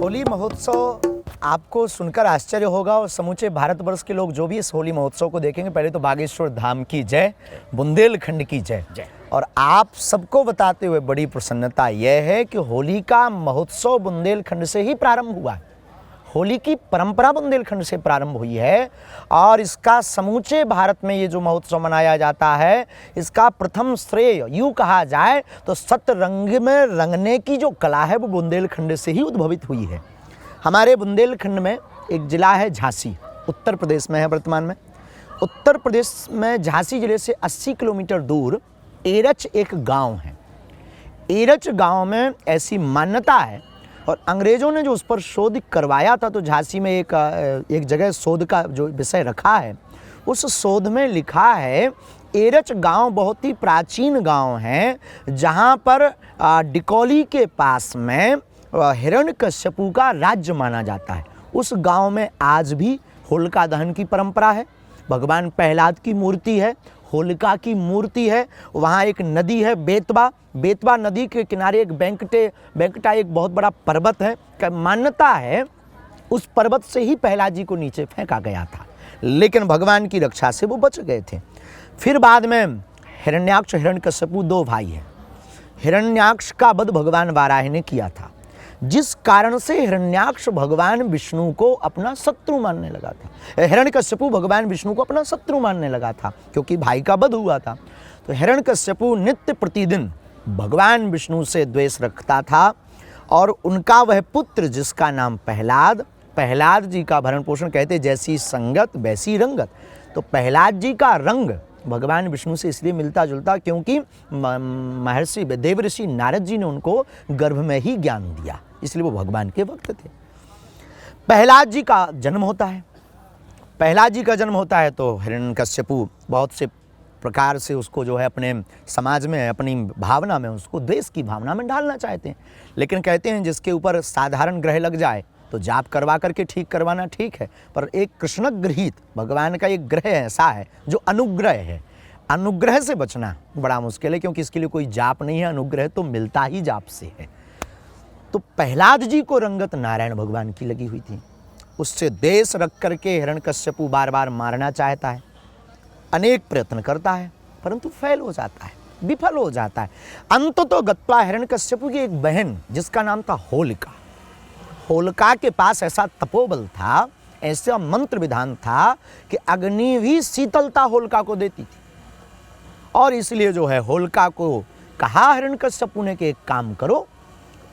होली महोत्सव आपको सुनकर आश्चर्य होगा और समूचे भारतवर्ष के लोग जो भी इस होली महोत्सव को देखेंगे, पहले तो बागेश्वर धाम की जय, बुंदेलखंड की जय। और आप सबको बताते हुए बड़ी प्रसन्नता यह है कि होली का महोत्सव बुंदेलखंड से ही प्रारंभ हुआ। होली की परंपरा बुंदेलखंड से प्रारंभ हुई है और इसका समूचे भारत में ये जो महोत्सव मनाया जाता है, इसका प्रथम श्रेय यूँ कहा जाए तो सतरंग में रंगने की जो कला है वो बुंदेलखंड से ही उद्भवित हुई है। हमारे बुंदेलखंड में एक ज़िला है झांसी, उत्तर प्रदेश में है वर्तमान में। उत्तर प्रदेश में झांसी ज़िले से 80 किलोमीटर दूर एरच एक गांव है। एरच गांव में ऐसी मान्यता है और अंग्रेज़ों ने जो उस पर शोध करवाया था, तो झांसी में एक जगह शोध का जो विषय रखा है, उस शोध में लिखा है एरच गांव बहुत ही प्राचीन गांव है, जहां पर डिकोली के पास में हिरण्यकश्यपु का राज्य माना जाता है। उस गांव में आज भी होलिका दहन की परंपरा है। भगवान प्रहलाद की मूर्ति है, होलिका की मूर्ति है। वहाँ एक नदी है बेतवा, बेतवा नदी के किनारे एक बेंकटा एक बहुत बड़ा पर्वत है। मान्यता है उस पर्वत से ही प्रहलाद जी को नीचे फेंका गया था, लेकिन भगवान की रक्षा से वो बच गए थे। फिर बाद में हिरण्याक्ष हिरण्यकश्यपु दो भाई हैं। हिरण्याक्ष का वध भगवान वाराही ने किया था, जिस कारण से हिरण्याक्ष भगवान विष्णु को अपना शत्रु मानने लगा था। हिरण्यकश्यपु भगवान विष्णु को अपना शत्रु मानने लगा था, क्योंकि भाई का वध हुआ था। तो हिरण्यकश्यपु नित्य प्रतिदिन भगवान विष्णु से द्वेष रखता था और उनका वह पुत्र जिसका नाम प्रहलाद जी का भरण पोषण, कहते जैसी संगत वैसी रंगत। तो प्रहलाद जी का रंग भगवान विष्णु से इसलिए मिलता जुलता क्योंकि महर्षि देवऋषि नारद जी ने उनको गर्भ में ही ज्ञान दिया, इसलिए वो भगवान के भक्त थे। प्रहलाद जी का जन्म होता है। प्रहलाद जी का जन्म होता है तो हिरण्यकश्यपु बहुत से प्रकार से उसको जो है अपने समाज में, अपनी भावना में, उसको द्वेष की भावना में डालना चाहते हैं। लेकिन कहते हैं जिसके ऊपर साधारण ग्रह लग जाए तो जाप करवा करके ठीक करवाना ठीक है, पर एक कृष्ण गृहीत भगवान का एक ग्रह ऐसा है जो अनुग्रह है। अनुग्रह से बचना बड़ा मुश्किल है, क्योंकि इसके लिए कोई जाप नहीं है, अनुग्रह तो मिलता ही जाप से है। तो प्रहलाद जी को रंगत नारायण भगवान की लगी हुई थी। उससे देश रख करके हिरण्यकश्यपु बार बार मारना चाहता है, अनेक प्रयत्न करता है, परंतु फेल हो जाता है, विफल हो जाता है। अंततः गत्वा हिरण्यकश्यपु की एक बहन जिसका नाम था होलिका, होलिका के पास ऐसा तपोबल था, ऐसा मंत्र विधान था कि अग्नि भी शीतलता होलिका को देती थी। और इसलिए जो है होलिका को कहा हिरण्यकश्यपु ने कि एक काम करो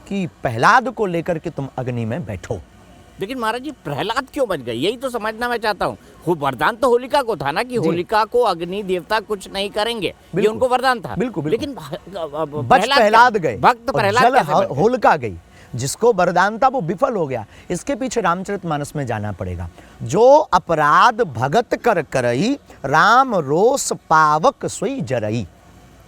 कि प्रहलाद को लेकर के तुम अग्नि में बैठो। लेकिन महाराज जी प्रहलाद क्यों बच गए, यही तो समझना मैं चाहता हूँ। वरदान तो होलिका को था ना कि होलिका को अग्नि देवता कुछ नहीं करेंगे, ये उनको वरदान था। बिल्कुल, लेकिन प्रहलाद गए, भक्त प्रहलाद होलिका गई, जिसको वरदान था वो विफल हो गया। इसके पीछे रामचरितमानस में जाना पड़ेगा। जो अपराध भगत कर करई, राम रोष पावक सोई जरई।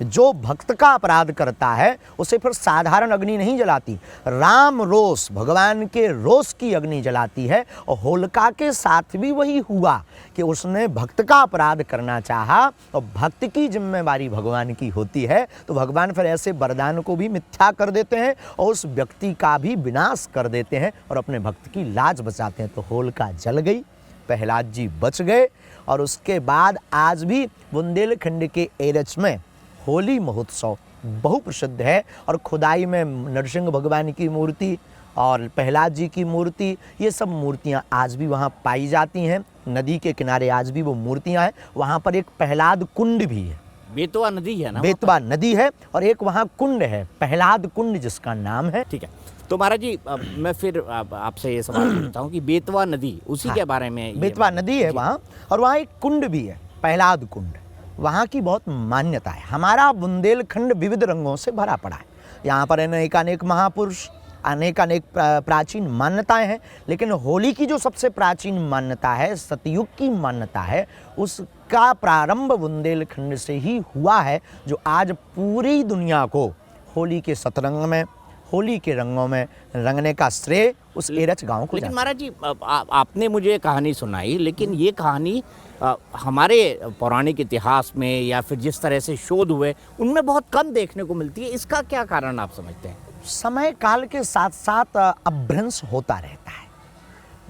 जो भक्त का अपराध करता है उसे फिर साधारण अग्नि नहीं जलाती, राम रोष, भगवान के रोष की अग्नि जलाती है। और होलिका के साथ भी वही हुआ कि उसने भक्त का अपराध करना चाहा और भक्त की जिम्मेवारी भगवान की होती है, तो भगवान फिर ऐसे वरदान को भी मिथ्या कर देते हैं और उस व्यक्ति का भी विनाश कर देते हैं और अपने भक्त की लाज बचाते हैं। तो होलिका जल गई, प्रहलाद जी बच गए। और उसके बाद आज भी बुंदेलखंड के एरच में होली महोत्सव बहु प्रसिद्ध है। और खुदाई में नरसिंह भगवान की मूर्ति और प्रहलाद जी की मूर्ति, ये सब मूर्तियां आज भी वहाँ पाई जाती हैं। नदी के किनारे आज भी वो मूर्तियां हैं। वहाँ पर एक प्रहलाद कुंड भी है, बेतवा नदी है ना, बेतवा नदी है, और एक वहाँ कुंड है प्रहलाद कुंड जिसका नाम है। ठीक है, तो महाराज जी मैं फिर आपसे ये सवाल पूछता हूँ कि बेतवा नदी उसी के बारे में, बेतवा नदी है वहाँ, और वहाँ एक कुंड भी है प्रहलाद कुंड। वहाँ की बहुत मान्यता है। हमारा बुंदेलखंड विविध रंगों से भरा पड़ा है। यहाँ पर अनेक महापुरुष, अनेक प्राचीन मान्यताएं हैं, लेकिन होली की जो सबसे प्राचीन मान्यता है, सतयुग की मान्यता है, उसका प्रारंभ बुंदेलखंड से ही हुआ है, जो आज पूरी दुनिया को होली के सतरंग में, होली के रंगों में रंगने का श्रेय उस एरच गांव को। लेकिन महाराज जी आपने मुझे कहानी सुनाई, लेकिन ये कहानी हमारे पौराणिक इतिहास में या फिर जिस तरह से शोध हुए उनमें बहुत कम देखने को मिलती है। इसका क्या कारण आप समझते हैं? समय काल के साथ साथ अपभ्रंश होता रहता है।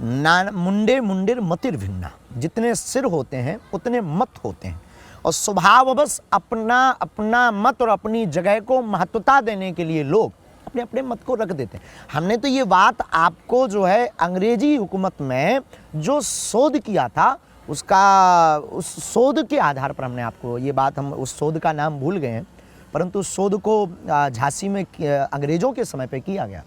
ना मुंडे मुंडिर मतिर भिन्ना, जितने सिर होते हैं उतने मत होते हैं, और स्वभाववश अपना अपना मत और अपनी जगह को महत्वता देने के लिए लोग अपने अपने मत को रख देते हैं। हमने तो ये बात आपको जो है अंग्रेजी हुकूमत में जो शोध किया था उसका, उस शोध के आधार पर हमने आपको ये बात, हम उस शोध का नाम भूल गए हैं, परंतु उस शोध को झांसी में अंग्रेजों के समय पे किया गया।